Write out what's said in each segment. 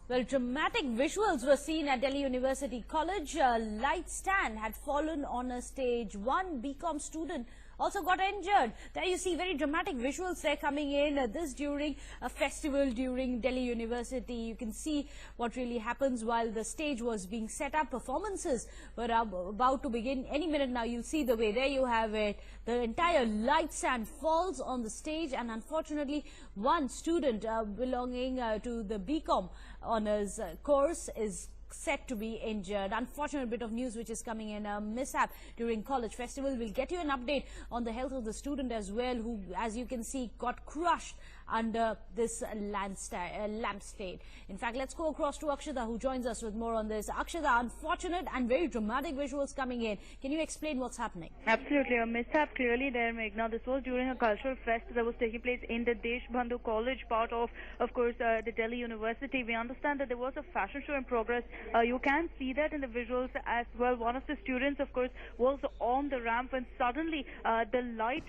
Well, dramatic visuals were seen at Delhi University College. A light stand had fallen on a stage. One BCom student also got injured. There you see very dramatic visuals there coming in. This during a festival during Delhi University. You can see what really happens while the stage was being set up. Performances were about to begin any minute now. You'll see the way. There you have it. The entire light stand falls on the stage, and unfortunately one student belonging to the BCom honors course is set to be injured. Unfortunate bit of news which is coming in, a mishap during college festival. We'll get you an update on the health of the student as well, who, as you can see, got crushed under this lampshade. In fact, let's go across to Akshata, who joins us with more on this. Akshata, unfortunate and very dramatic visuals coming in. Can you explain what's happening? Absolutely, a mishap clearly there, Meghna. This was during a cultural fest that was taking place in the Deshbandu college, part of course, the Delhi University. We understand that there was a fashion show in progress. You can see that in the visuals as well. One of the students, of course, was on the ramp when suddenly the light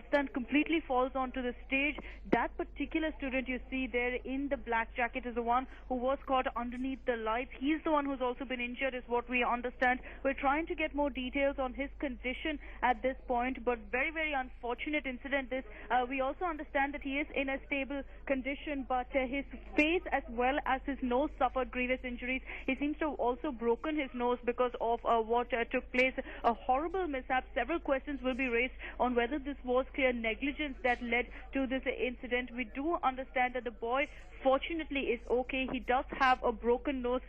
stand completely falls onto the stage. That particular student you see there in the black jacket is the one who was caught underneath the lights. He's the one who's also been injured, is what we understand. We're trying to get more details on his condition at this point, but very, very unfortunate incident this. We also understand that he is in a stable condition, but his face as well as his nose suffered grievous injuries. He seems to have also broken his nose because of what took place. A horrible mishap. Several questions will be raised on whether this was clear negligence that led to this incident. We do understand that the boy fortunately is okay. He does have a broken nose.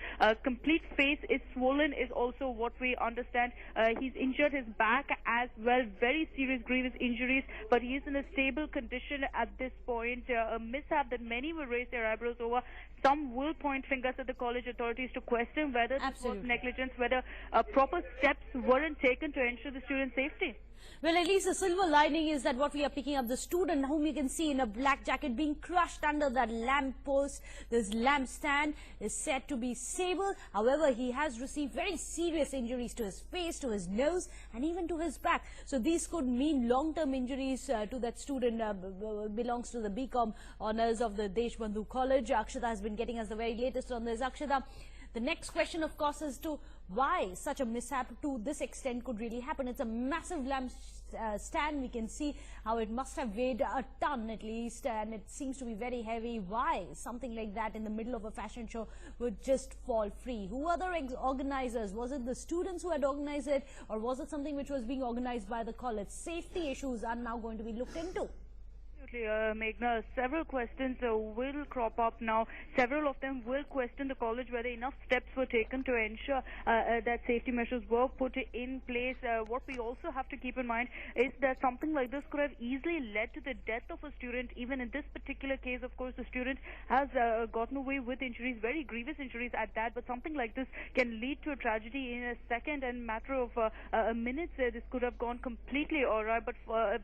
Complete face is swollen is also what we understand. He's injured his back as well. Very serious grievous injuries, but he is in a stable condition at this point. A mishap that many will raise their eyebrows over. Some will point fingers at the college authorities to question whether this was negligence, whether proper steps weren't taken to ensure the student's safety. Well, at least the silver lining is that what we are picking up, the student whom you can see in a black jacket being crushed under that lamp post, this lamp stand, is said to be stable. However, he has received very serious injuries to his face, to his nose, and even to his back. So these could mean long-term injuries to that student. Belongs to the BCom honors of the Deshbandu College. Akshata has been getting us the very latest on this. Akshata, the next question, of course, is to why such a mishap to this extent could really happen. It's a massive lamp stand. We can see how it must have weighed a ton at least, and it seems to be very heavy. Why something like that in the middle of a fashion show would just fall free? Who are the organizers? Was it the students who had organized it, or was it something which was being organized by the college? Safety issues are now going to be looked into. Meghna, several questions will crop up now. Several of them will question the college whether enough steps were taken to ensure that safety measures were put in place. What we also have to keep in mind is that something like this could have easily led to the death of a student. Even in this particular case, of course, the student has gotten away with injuries, very grievous injuries at that, but something like this can lead to a tragedy in a second and matter of minutes. This could have gone completely all right, but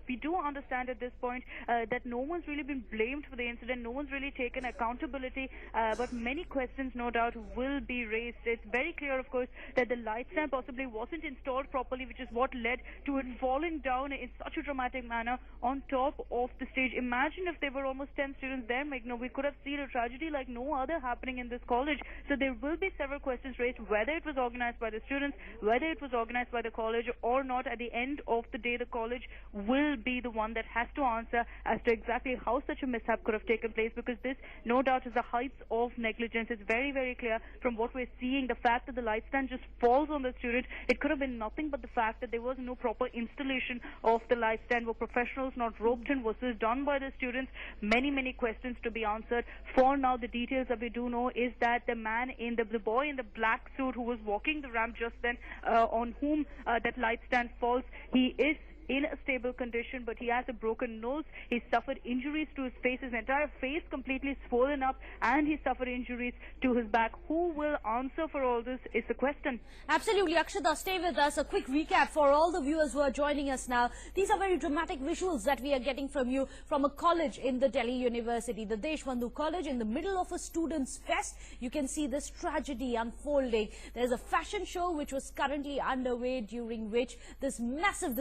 we do understand at this point that no one's really been blamed for the incident. No one's really taken accountability, but many questions, no doubt, will be raised. It's very clear, of course, that the light stand possibly wasn't installed properly, which is what led to it falling down in such a dramatic manner on top of the stage. Imagine if there were almost 10 students there, Meghna. We could have seen a tragedy like no other happening in this college. So there will be several questions raised, whether it was organized by the students, whether it was organized by the college or not. At the end of the day, the college will be the one that has to answer as to exactly how such a mishap could have taken place, because this, no doubt, is the heights of negligence. It's very, very clear from what we're seeing. The fact that the light stand just falls on the student, it could have been nothing but the fact that there was no proper installation of the light stand. Were professionals not roped in? Was this done by the students? Many, many questions to be answered. For now, the details that we do know is that the man in the boy in the black suit who was walking the ramp just then, on whom that light stand falls, he is in a stable condition, but he has a broken nose. He suffered injuries to his face, his entire face completely swollen up, and he suffered injuries to his back. Who will answer for all this is the question. Absolutely. Akshata, stay with us. A quick recap for all the viewers who are joining us now. These are very dramatic visuals that we are getting from you from a college in the Delhi University, the Deshbandu College, in the middle of a students' fest. You can see this tragedy unfolding. There's a fashion show which was currently underway, during which this massive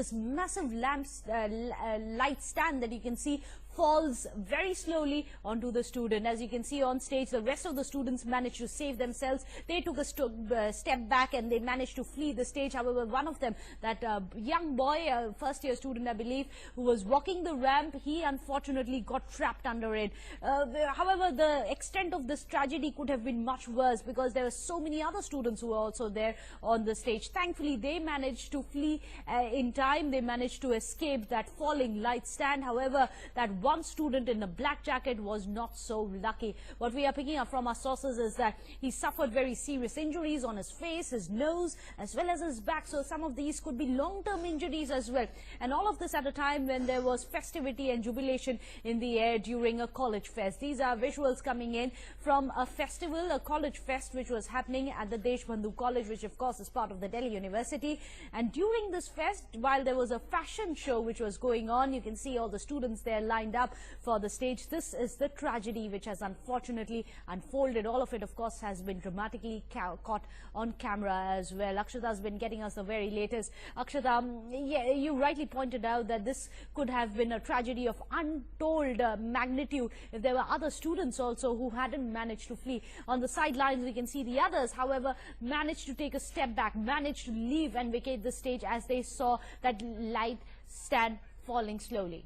light stand that you can see falls very slowly onto the student. As you can see on stage, the rest of the students managed to save themselves. They took a step back and they managed to flee the stage. However, one of them, that young boy, first-year student, I believe, who was walking the ramp, he unfortunately got trapped under it. However, the extent of this tragedy could have been much worse because there were so many other students who were also there on the stage. Thankfully, they managed to flee in time. They managed to escape that falling light stand. However, that one student in a black jacket was not so lucky. What we are picking up from our sources is that he suffered very serious injuries on his face, his nose, as well as his back. So some of these could be long-term injuries as well. And all of this at a time when there was festivity and jubilation in the air during a college fest. These are visuals coming in from a festival, a college fest, which was happening at the Deshbandu College, which of course is part of the Delhi University. And during this fest, while there was a fashion show which was going on, you can see all the students there lined up for the stage. This is the tragedy which has unfortunately unfolded. All of it, of course, has been dramatically caught on camera as well. Akshata has been getting us the very latest. Akshata, yeah, you rightly pointed out that this could have been a tragedy of untold magnitude if there were other students also who hadn't managed to flee. On the sidelines, we can see the others, however, managed to take a step back, managed to leave and vacate the stage as they saw that light stand falling slowly.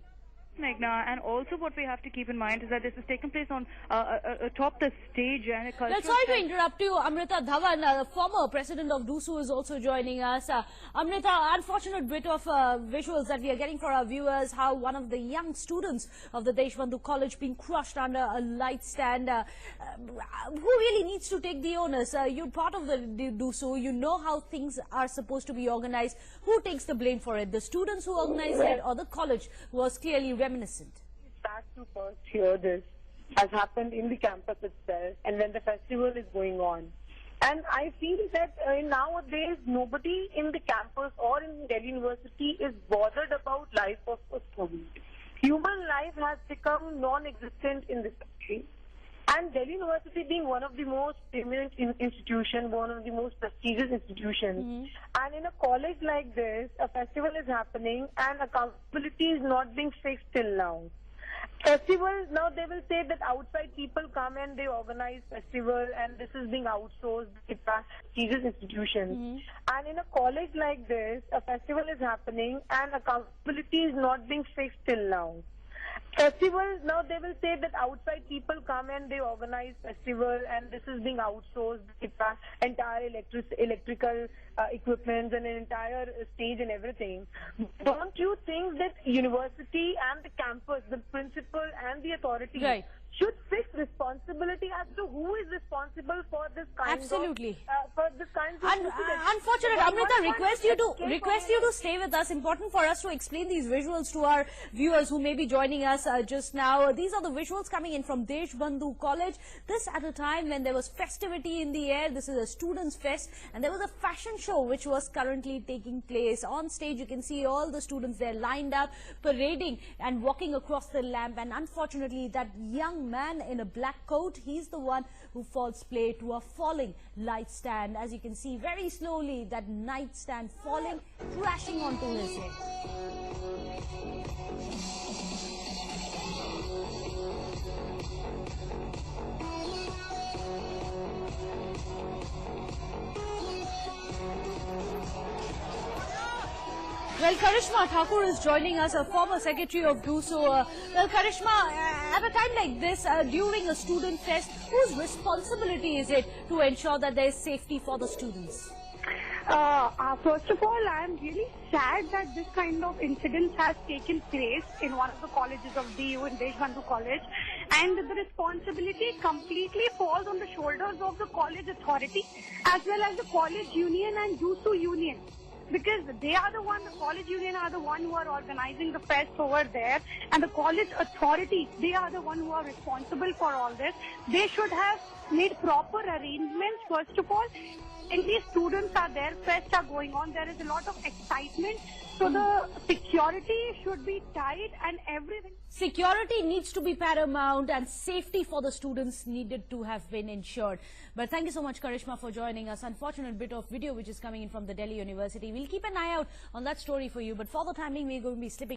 Meghna, and also what we have to keep in mind is that this has taken place on atop the stage and a cultural... Sorry to interrupt you. Amrita Dhawan, former president of DUSU, is also joining us. Amrita, unfortunate bit of visuals that we are getting for our viewers, how one of the young students of the Deshbandu College being crushed under a light stand. Who really needs to take the onus? You're part of the DUSU. You know how things are supposed to be organized. Who takes the blame for it? The students who organized it or the college was clearly reminiscent? It's sad to first hear this has happened in the campus itself and when the festival is going on. And I feel that nowadays nobody in the campus or in Delhi University is bothered about life of a student. Human life has become non-existent in this country. And Delhi University being one of the most eminent institutions, one of the most prestigious institutions. And in a college like this, a festival is happening and accountability is not being fixed till now. Festivals, now they will say that outside people come and they organize festival and this is being outsourced to prestigious institutions. And in a college like this, a festival is happening and accountability is not being fixed till now. Festivals, now they will say that outside people come and they organize festival and this is being outsourced, entire electrical equipment and an entire stage and everything. Don't you think that university and the campus, the principal and the authority should fix responsibility as to who is responsible for this kind Absolutely. for this kind of unfortunate. Amrita, request you to stay with us. Important for us to explain these visuals to our viewers who may be joining us just now. These are the visuals coming in from Deshbandu College. This at a time when there was festivity in the air. This is a students' fest and there was a fashion show which was currently taking place. On stage, you can see all the students there lined up, parading and walking across the lamp. And unfortunately, that young man in a black coat, he's the one who falls prey to a falling light stand. As you can see, very slowly that night stand falling, crashing onto his head. Well, Karishma Thakur is joining us, a former secretary of DUSU. Well, Karishma, at a time like this, during a student fest, whose responsibility is it to ensure that there is safety for the students? First of all, I am really sad that this kind of incident has taken place in one of the colleges of DU in Deshbandu College, and the responsibility completely falls on the shoulders of the college authority as well as the college union and DUSU union. Because they are the one, the college union are the one who are organizing the fest over there, and the college authorities, they are the one who are responsible for all this. They should have made proper arrangements, first of all. And these students are there, fests are going on, there is a lot of excitement. So the security should be tight and everything. Security needs to be paramount and safety for the students needed to have been ensured. But thank you so much, Karishma, for joining us. Unfortunate bit of video which is coming in from the Delhi University. We'll keep an eye out on that story for you. But for the time being, we're going to be slipping